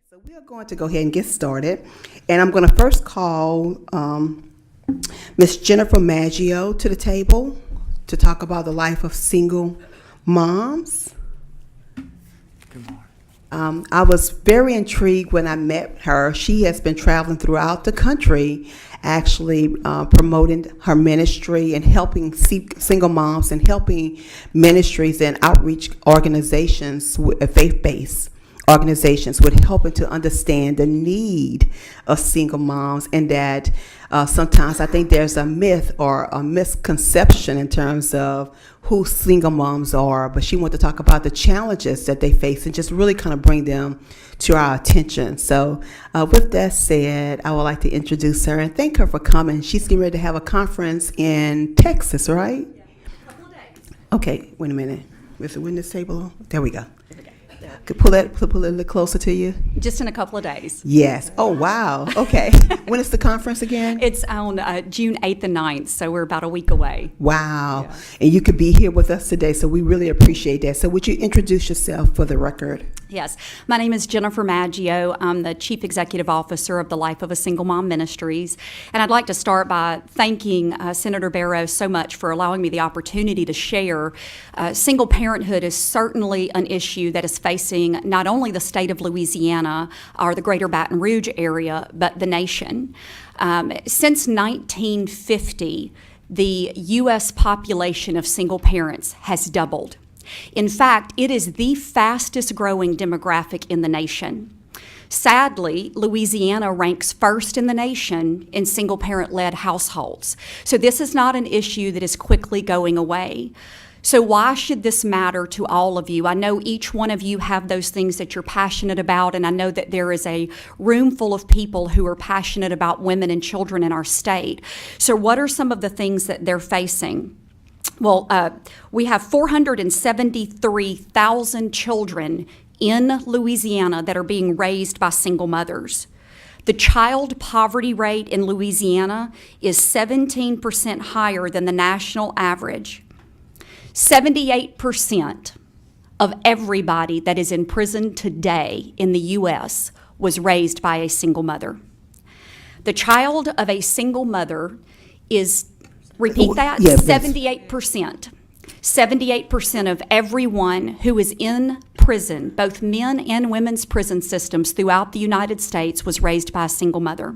So we are going to go ahead and get started, and I'm going to first call Miss Jennifer Maggio to the table to talk about the life of single moms. Good morning. I was very intrigued when I met her. She has been traveling throughout the country, actually promoting her ministry and helping single moms and helping ministries and outreach organizations, faith-based organizations, with helping to understand the need of single moms, and that sometimes I think there's a myth or a misconception in terms of who single moms are, but she wanted to talk about the challenges that they face and just really kind of bring them to our attention. So with that said, I would like to introduce her and thank her for coming. She's getting ready to have a conference in Texas, right? Yeah, a couple of days. Okay, wait a minute. Is the witness table? There we go. Could pull it a little closer to you? Just in a couple of days. Yes. Oh, wow. Okay. When is the conference again? It's on June 8th and 9th, so we're about a week away. Wow. Yeah. And you could be here with us today, so we really appreciate that. So would you introduce yourself for the record? Yes. My name is Jennifer Maggio. I'm the Chief Executive Officer of the Life of a Single Mom Ministries. And I'd like to start by thanking Senator Barrow so much for allowing me the opportunity to share. Single parenthood is certainly an issue that is facing not only the state of Louisiana or the greater Baton Rouge area, but the nation. Since 1950, the U.S. population of single parents has doubled. In fact, it is the fastest growing demographic in the nation. Sadly, Louisiana ranks first in the nation in single-parent-led households. So this is not an issue that is quickly going away. So why should this matter to all of you? I know each one of you have those things that you're passionate about, and I know that there is a room full of people who are passionate about women and children in our state. So what are some of the things that they're facing? Well, we have 473,000 children in Louisiana that are being raised by single mothers. The child poverty rate in Louisiana is 17% higher than the national average. 78% of everybody that is in prison today in the U.S. was raised by a single mother. The child of a single mother is, repeat that, yeah, 78%. 78% of everyone who is in prison, both men and women's prison systems throughout the United States, was raised by a single mother.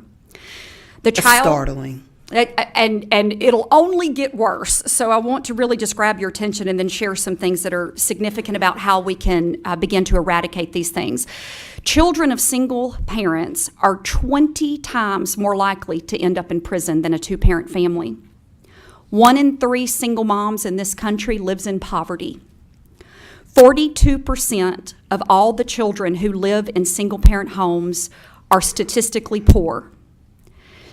That's startling. And it'll only get worse. So I want to really just grab your attention and then share some things that are significant about how we can begin to eradicate these things. Children of single parents are 20 times more likely to end up in prison than a two-parent family. 1 in 3 single moms in this country lives in poverty. 42% of all the children who live in single-parent homes are statistically poor.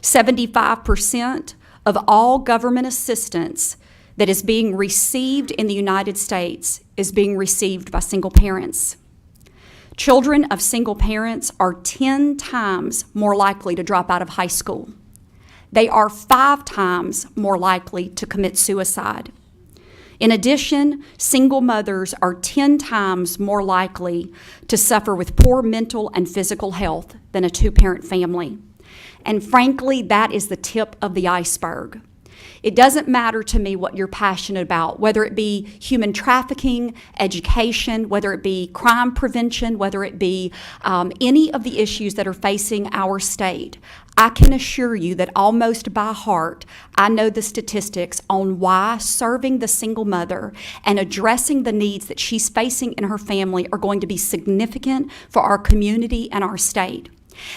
75% of all government assistance that is being received in the United States is being received by single parents. Children of single parents are 10 times more likely to drop out of high school. They are 5 times more likely to commit suicide. In addition, single mothers are 10 times more likely to suffer with poor mental and physical health than a two-parent family. And frankly, that is the tip of the iceberg. It doesn't matter to me what you're passionate about, whether it be human trafficking, education, whether it be crime prevention, whether it be any of the issues that are facing our state. I can assure you that almost by heart, I know the statistics on why serving the single mother and addressing the needs that she's facing in her family are going to be significant for our community and our state.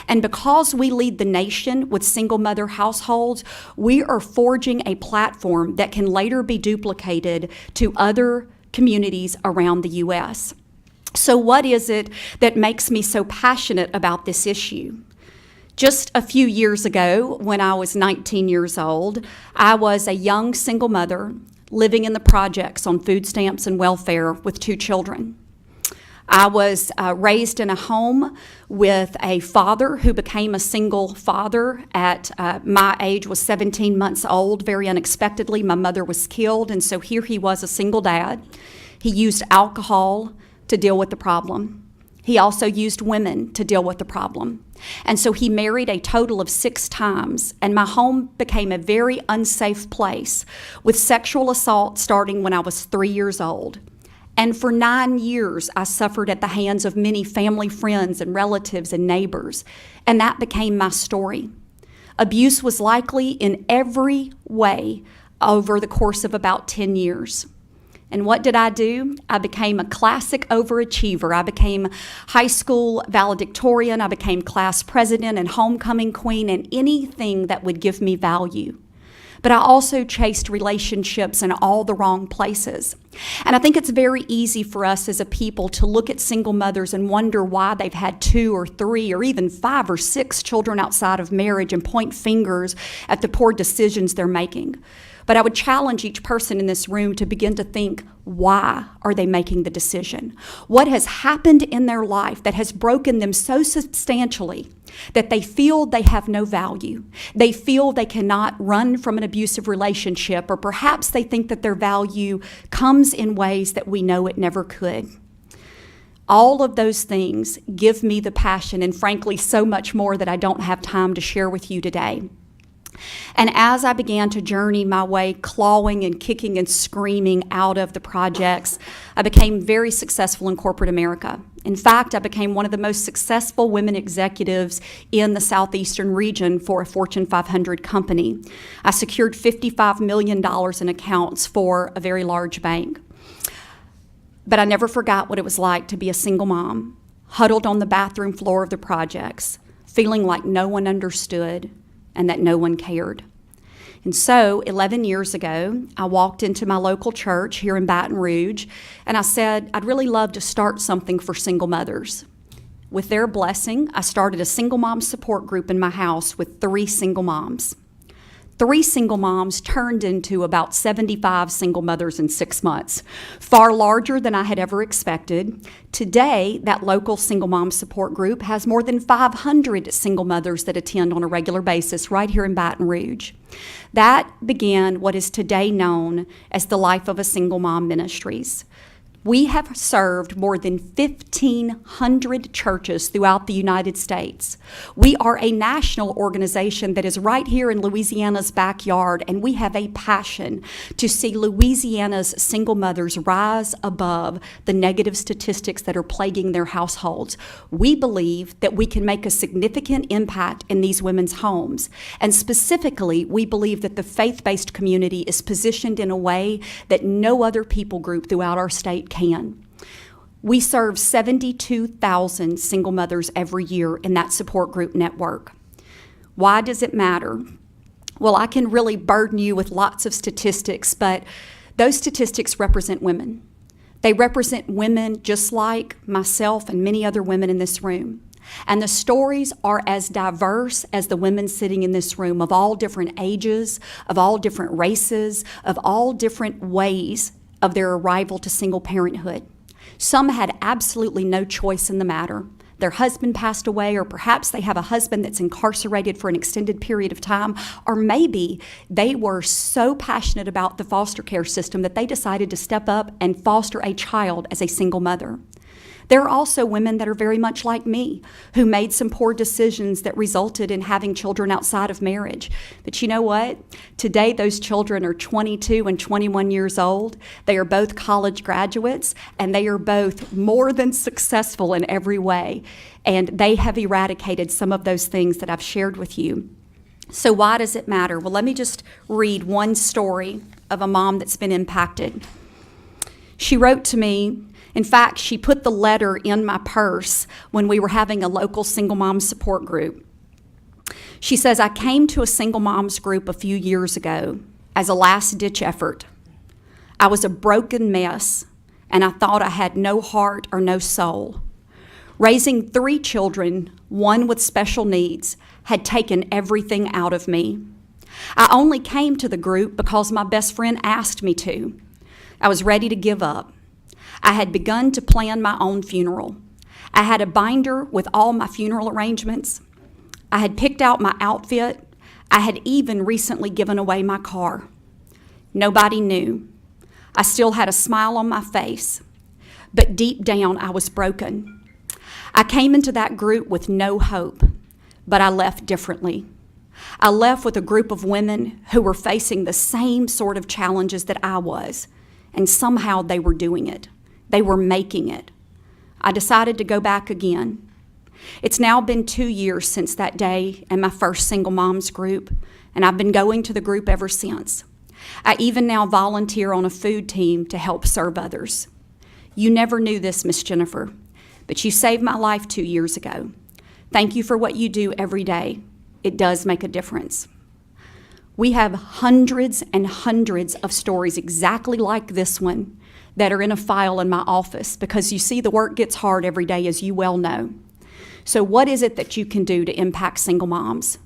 And because we lead the nation with single mother households, we are forging a platform that can later be duplicated to other communities around the U.S. So what is it that makes me so passionate about this issue? Just a few years ago, when I was 19 years old, I was a young single mother living in the projects on food stamps and welfare with 2 children. I was raised in a home with a father who became a single father at my age, was 17 months old. Very unexpectedly, my mother was killed, and so here he was, a single dad. He used alcohol to deal with the problem. He also used women to deal with the problem. And so he married a total of 6 times, and my home became a very unsafe place, with sexual assault starting when I was 3 years old. And for 9 years, I suffered at the hands of many family friends and relatives and neighbors, and that became my story. Abuse was likely in every way over the course of about 10 years. And what did I do? I became a classic overachiever. I became high school valedictorian. I became class president and homecoming queen and anything that would give me value. But I also chased relationships in all the wrong places. And I think it's very easy for us as a people to look at single mothers and wonder why they've had 2 or 3 or even 5 or 6 children outside of marriage and point fingers at the poor decisions they're making. But I would challenge each person in this room to begin to think, why are they making the decision? What has happened in their life that has broken them so substantially that they feel they have no value? They feel they cannot run from an abusive relationship, or perhaps they think that their value comes in ways that we know it never could. All of those things give me the passion and frankly so much more that I don't have time to share with you today. And as I began to journey my way, clawing and kicking and screaming out of the projects, I became very successful in corporate America. In fact, I became one of the most successful women executives in the southeastern region for a Fortune 500 company. I secured $55 million in accounts for a very large bank. But I never forgot what it was like to be a single mom, huddled on the bathroom floor of the projects, feeling like no one understood and that no one cared. And so 11 years ago, I walked into my local church here in Baton Rouge, and I said, I'd really love to start something for single mothers. With their blessing, I started a single mom support group in my house with 3 single moms. 3 single moms turned into about 75 single mothers in 6 months, far larger than I had ever expected. Today, that local single mom support group has more than 500 single mothers that attend on a regular basis right here in Baton Rouge. That began what is today known as the Life of a Single Mom Ministries. We have served more than 1,500 churches throughout the United States. We are a national organization that is right here in Louisiana's backyard, and we have a passion to see Louisiana's single mothers rise above the negative statistics that are plaguing their households. We believe that we can make a significant impact in these women's homes, and specifically, we believe that the faith-based community is positioned in a way that no other people group throughout our state can. We serve 72,000 single mothers every year in that support group network. Why does it matter? Well, I can really burden you with lots of statistics, but those statistics represent women. They represent women just like myself and many other women in this room. And the stories are as diverse as the women sitting in this room, of all different ages, of all different races, of all different ways of their arrival to single parenthood. Some had absolutely no choice in the matter. Their husband passed away, or perhaps they have a husband that's incarcerated for an extended period of time, or maybe they were so passionate about the foster care system that they decided to step up and foster a child as a single mother. There are also women that are very much like me, who made some poor decisions that resulted in having children outside of marriage. But you know what? Today, those children are 22 and 21 years old. They are both college graduates, and they are both more than successful in every way. And they have eradicated some of those things that I've shared with you. So why does it matter? Well, let me just read one story of a mom that's been impacted. She wrote to me. In fact, she put the letter in my purse when we were having a local single mom support group. She says, I came to a single moms group a few years ago as a last-ditch effort. I was a broken mess, and I thought I had no heart or no soul. Raising 3 children, one with special needs, had taken everything out of me. I only came to the group because my best friend asked me to. I was ready to give up. I had begun to plan my own funeral. I had a binder with all my funeral arrangements. I had picked out my outfit. I had even recently given away my car. Nobody knew. I still had a smile on my face, but deep down I was broken. I came into that group with no hope, but I left differently. I left with a group of women who were facing the same sort of challenges that I was, and somehow they were doing it. They were making it. I decided to go back again. It's now been 2 years since that day and my first single moms group, and I've been going to the group ever since. I even now volunteer on a food team to help serve others. You never knew this, Miss Jennifer, but you saved my life 2 years ago. Thank you for what you do every day. It does make a difference. We have hundreds and hundreds of stories exactly like this one that are in a file in my office because you see the work gets hard every day, as you well know. So what is it that you can do to impact single moms?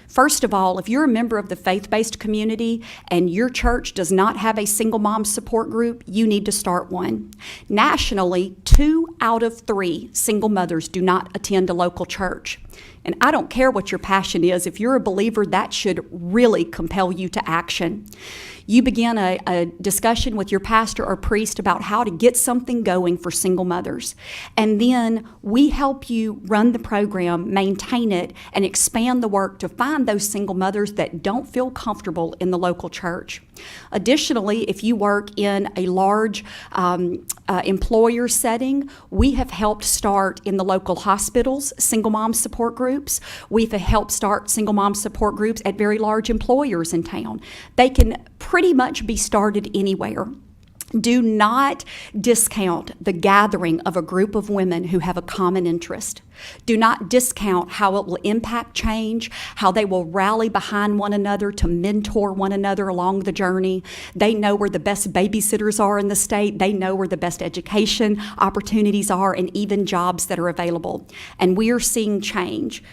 First of all, if you're a member of the faith-based community and your church does not have a single mom support group, you need to start one. Nationally, 2 out of 3 single mothers do not attend a local church. And I don't care what your passion is. If you're a believer, that should really compel you to action. You begin a discussion with your pastor or priest about how to get something going for single mothers. And then we help you run the program, maintain it, and expand the work to find those single mothers that don't feel comfortable in the local church. Additionally, if you work in a large employer setting, we have helped start in the local hospitals single mom support groups. We've helped start single mom support groups at very large employers in town. They can pretty much be started anywhere. Do not discount the gathering of a group of women who have a common interest. Do not discount how it will impact change, how they will rally behind one another to mentor one another along the journey. They know where the best babysitters are in the state. They know where the best education opportunities are and even jobs that are available. And we are seeing change.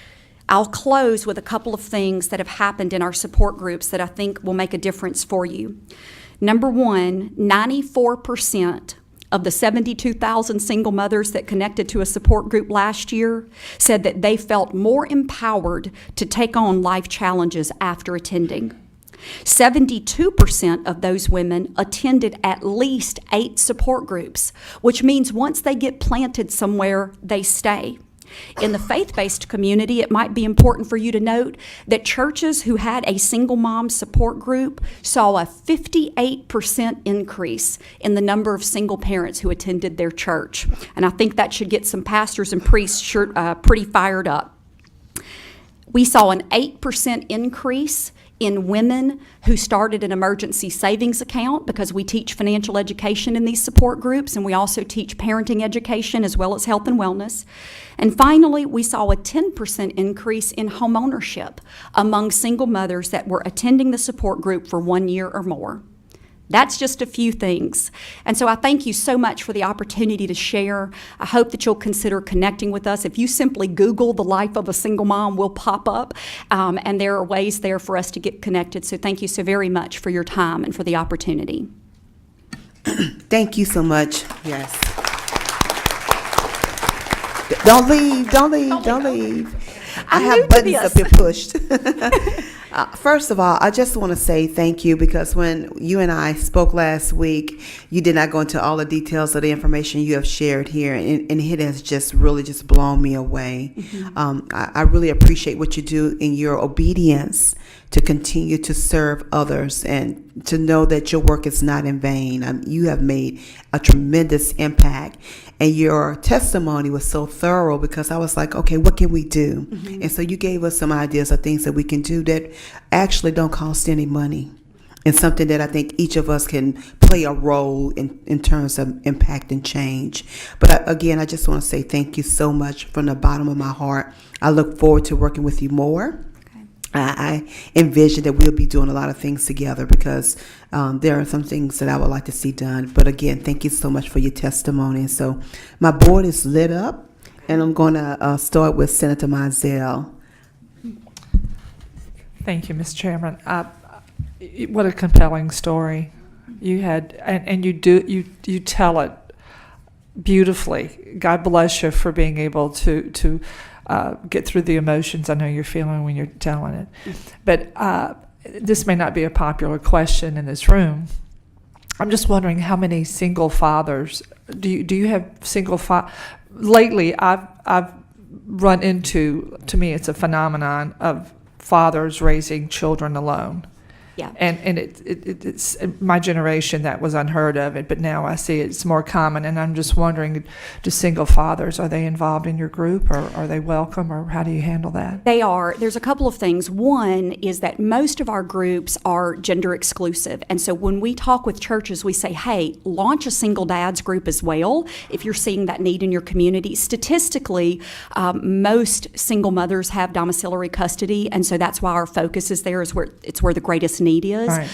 I'll close with a couple of things that have happened in our support groups that I think will make a difference for you. Number one, 94% of the 72,000 single mothers that connected to a support group last year said that they felt more empowered to take on life challenges after attending. 72% of those women attended at least 8 support groups, which means once they get planted somewhere, they stay. In the faith-based community, it might be important for you to note that churches who had a single mom support group saw a 58% increase in the number of single parents who attended their church. And I think that should get some pastors and priests pretty fired up. We saw an 8% increase in women who started an emergency savings account because we teach financial education in these support groups, and we also teach parenting education as well as health and wellness. And finally, we saw a 10% increase in home ownership among single mothers that were attending the support group for 1 year or more. That's just a few things. And so I thank you so much for the opportunity to share. I hope that you'll consider connecting with us. If you simply Google the life of a single mom, we'll pop up, and there are ways there for us to get connected. So thank you so very much for your time and for the opportunity. Thank you so much. Yes. Don't leave. I have buttons up here pushed. First of all, I just want to say thank you because when you and I spoke last week, you did not go into all the details of the information you have shared here, and it has just really just blown me away. Mm-hmm. I really appreciate what you do in your obedience to continue to serve others and to know that your work is not in vain. You have made a tremendous impact, and your testimony was so thorough because I was like, okay, what can we do? Mm-hmm. And so you gave us some ideas of things that we can do that actually don't cost any money, and something that I think each of us can play a role in terms of impact and change. But again, I just want to say thank you so much from the bottom of my heart. I look forward to working with you more. I envision that we'll be doing a lot of things together because there are some things that I would like to see done. But again, thank you so much for your testimony. So my board is lit up, and I'm going to start with Senator Mizell. Thank you, Ms. Chairman. What a compelling story you had, and you tell it beautifully. God bless you for being able to get through the emotions I know you're feeling when you're telling it. But this may not be a popular question in this room. I'm just wondering how many single fathers do you have lately I've run into, to me, it's a phenomenon of fathers raising children alone. Yeah. And it's my generation that was unheard of, but now I see it's more common. And I'm just wondering, do single fathers, are they involved in your group, or are they welcome, or how do you handle that? They are. There's a couple of things. One is that most of our groups are gender exclusive. And so when we talk with churches, we say, hey, launch a single dads group as well if you're seeing that need in your community. Statistically, most single mothers have domiciliary custody. And so that's why our focus is there, is where it's where the greatest need is. Right.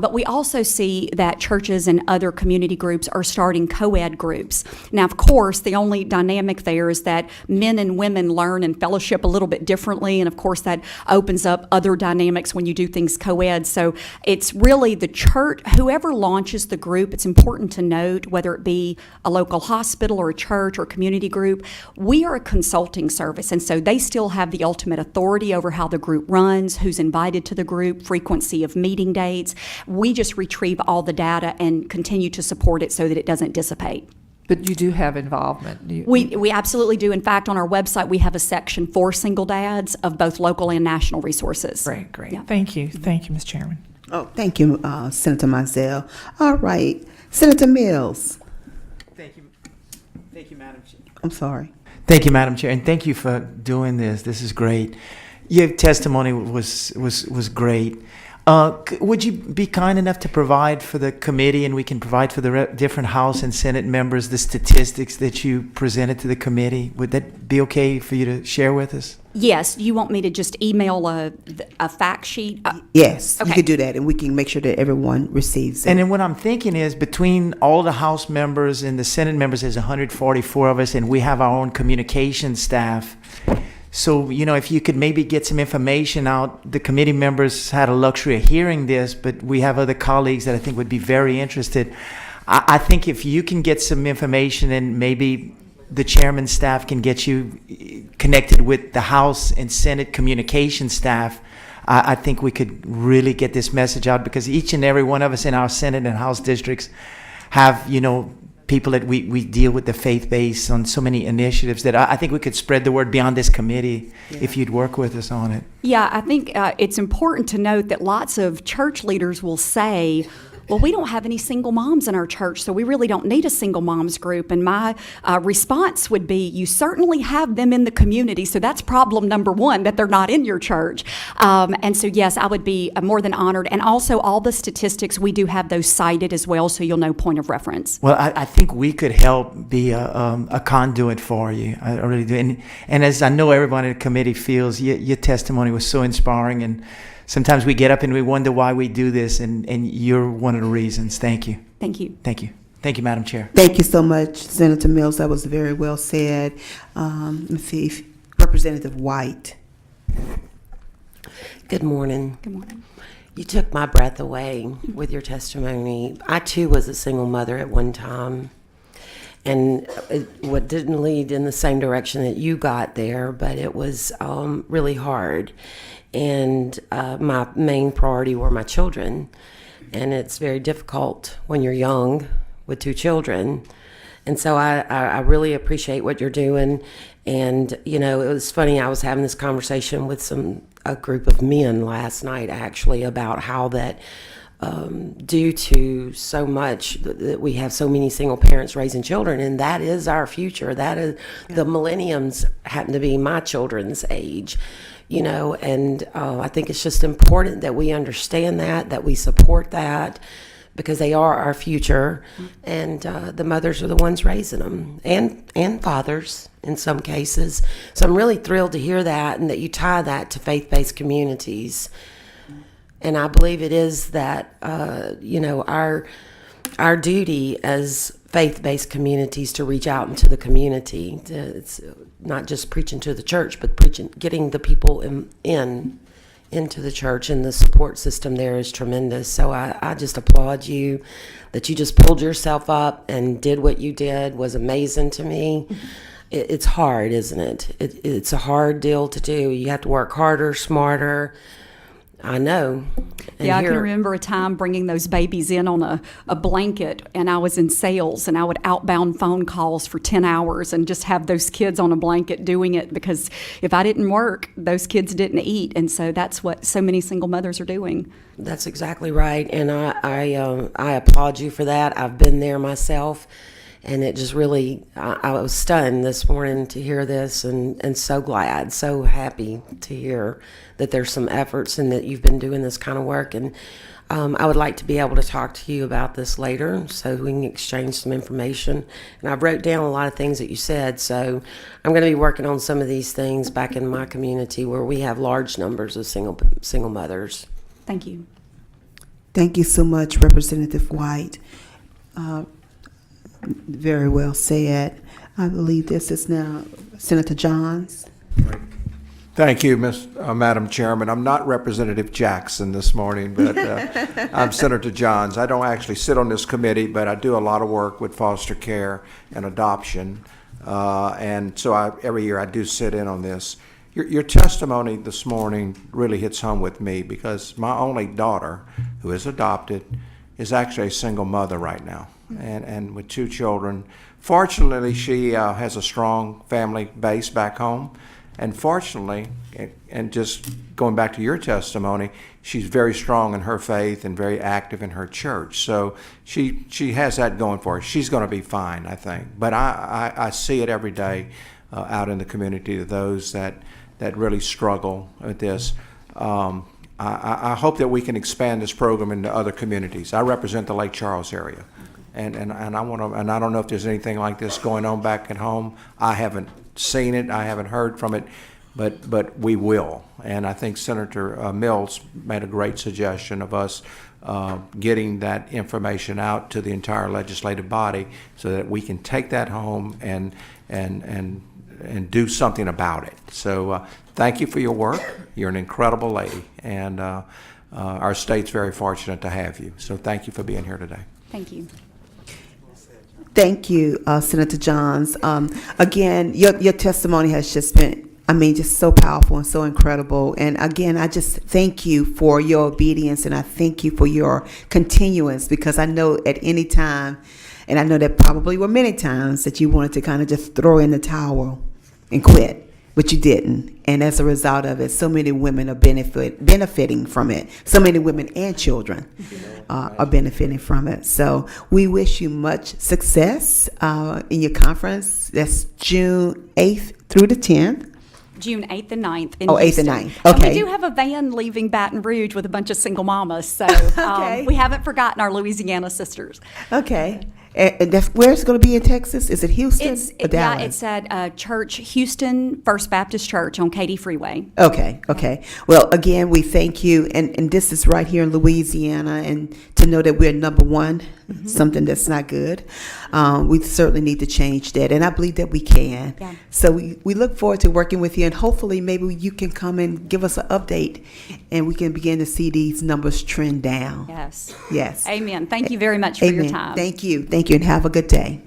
But we also see that churches and other community groups are starting co-ed groups. Now, of course, the only dynamic there is that men and women learn and fellowship a little bit differently, and of course that opens up other dynamics when you do things co-ed. So it's really the church, whoever launches the group, it's important to note, whether it be a local hospital or a church or community group, we are a consulting service, and so they still have the ultimate authority over how the group runs, who's invited to the group, frequency of meeting dates. We just retrieve all the data and continue to support it so that it doesn't dissipate. But you do have involvement. We absolutely do. In fact, on our website, we have a section for single dads of both local and national resources. Great. Yeah. Thank you, Ms. Chairman. Oh, thank you, Senator Mizell. All right, Senator Mills. Thank you, Madam Chair. I'm sorry. Thank you, Madam Chair, and thank you for doing this. This is great. Your testimony was great. Would you be kind enough to provide for the committee, and we can provide for the different House and Senate members, the statistics that you presented to the committee? Would that be okay for you to share with us? Yes. You want me to just email a fact sheet? Yes, Okay. you could do that, and we can make sure that everyone receives it. And then what I'm thinking is, between all the House members and the Senate members, there's 144 of us, and we have our own communication staff. So, if you could maybe get some information out. The committee members had a luxury of hearing this, but we have other colleagues that I think would be very interested. I think if you can get some information, and maybe the chairman's staff can get you connected with the House and Senate communication staff, I think we could really get this message out, because each and every one of us in our Senate and House districts have, people that we deal with the faith base on so many initiatives, that I think we could spread the word beyond this committee if you'd work with us on it. Yeah, I think it's important to note that lots of church leaders will say, well, we don't have any single moms in our church, so we really don't need a single moms group. And my response would be, you certainly have them in the community, so that's problem number one, that they're not in your church. And so, yes, I would be more than honored. And also, all the statistics, we do have those cited as well, so you'll know point of reference. Well, I think we could help be a conduit for you. I really do. And as I know everyone in the committee feels, your testimony was so inspiring, and sometimes we get up and we wonder why we do this, and you're one of the reasons. Thank you. Thank you. Thank you. Thank you, Madam Chair. Thank you so much, Senator Mills. That was very well said. Let's see, Representative White. Good morning. Good morning. You took my breath away with your testimony. I too was a single mother at one time, and what didn't lead in the same direction that you got there, but it was really hard. And my main priority were my children, and it's very difficult when you're young with two children. And so I really appreciate what you're doing. And it was funny, I was having this conversation with a group of men last night, actually, about how that due to so much that we have so many single parents raising children, and that is our future. That is the millenniums happen to be my children's age. And I think it's just important that we understand that we support that, because they are our future, and the mothers are the ones raising them, and fathers in some cases. So I'm really thrilled to hear that, and that you tie that to faith-based communities. And I believe it is that, our duty as faith-based communities to reach out into the community. It's not just preaching to the church, but getting the people into the church, and the support system there is tremendous. So I just applaud you that you just pulled yourself up and did what you did. Was amazing to me. It's hard, isn't it? It's a hard deal to do. You have to work harder, smarter, I know. And Yeah, I can here- remember a time bringing those babies in on a blanket, and I was in sales, and I would outbound phone calls for 10 hours and just have those kids on a blanket doing it, because if I didn't work, those kids didn't eat. And so that's what so many single mothers are doing. That's exactly right, and I applaud you for that. I've been there myself, and it just really, I was stunned this morning to hear this, and so glad, so happy to hear that there's some efforts and that you've been doing this kind of work. And I would like to be able to talk to you about this later so we can exchange some information. And I wrote down a lot of things that you said, so I'm going to be working on some of these things back in my community where we have large numbers of single mothers. Thank you. Thank you so much, Representative White. Very well said. I believe this is now Senator Johns. Thank you, Madam Chairman. I'm not Representative Jackson this morning, but I'm Senator Johns. I don't actually sit on this committee, but I do a lot of work with foster care and adoption. And so every year I do sit in on this. Your testimony this morning really hits home with me because my only daughter, who is adopted, is actually a single mother right now, and with 2 children. Fortunately, she has a strong family base back home. And fortunately, and just going back to your testimony, she's very strong in her faith and very active in her church. So she has that going for her. She's going to be fine, I think. But I see it every day out in the community, those that really struggle with this. I hope that we can expand this program into other communities. I represent the Lake Charles area. And I want to, and I don't know if there's anything like this going on back at home. I haven't seen it, I haven't heard from it, but we will. And I think Senator Mills made a great suggestion of us getting that information out to the entire legislative body so that we can take that home and do something about it. So thank you for your work. You're an incredible lady, and our state's very fortunate to have you. So thank you for being here today. Thank you. Thank you, Senator Johns. Again, your testimony has just been, just so powerful and so incredible. And again, I just thank you for your obedience, and I thank you for your continuance, because I know at any time, and I know there probably were many times that you wanted to kind of just throw in the towel and quit, but you didn't. And as a result of it, so many women are benefiting from it. So many women and children are benefiting from it. So we wish you much success in your conference. That's June 8th through the 10th. June 8th and 9th in 8th Houston. and 9th. And Okay. we do have a van leaving Baton Rouge with a bunch of single mamas, so Okay. we haven't forgotten our Louisiana sisters. Okay. And that's where it's going to be in Texas? Is it Houston or Dallas? It's at Church, Houston First Baptist Church on Katy Freeway. Okay. Well, again, we thank you, and this is right here in Louisiana, and to know that we're number one, something that's not good, we certainly need to change that, and I believe that we can. Yeah. So we look forward to working with you, and hopefully maybe you can come and give us an update, and we can begin to see these numbers trend down. Yes. Yes. Amen. Thank you very much for your Amen. time. Thank you, and have a good day.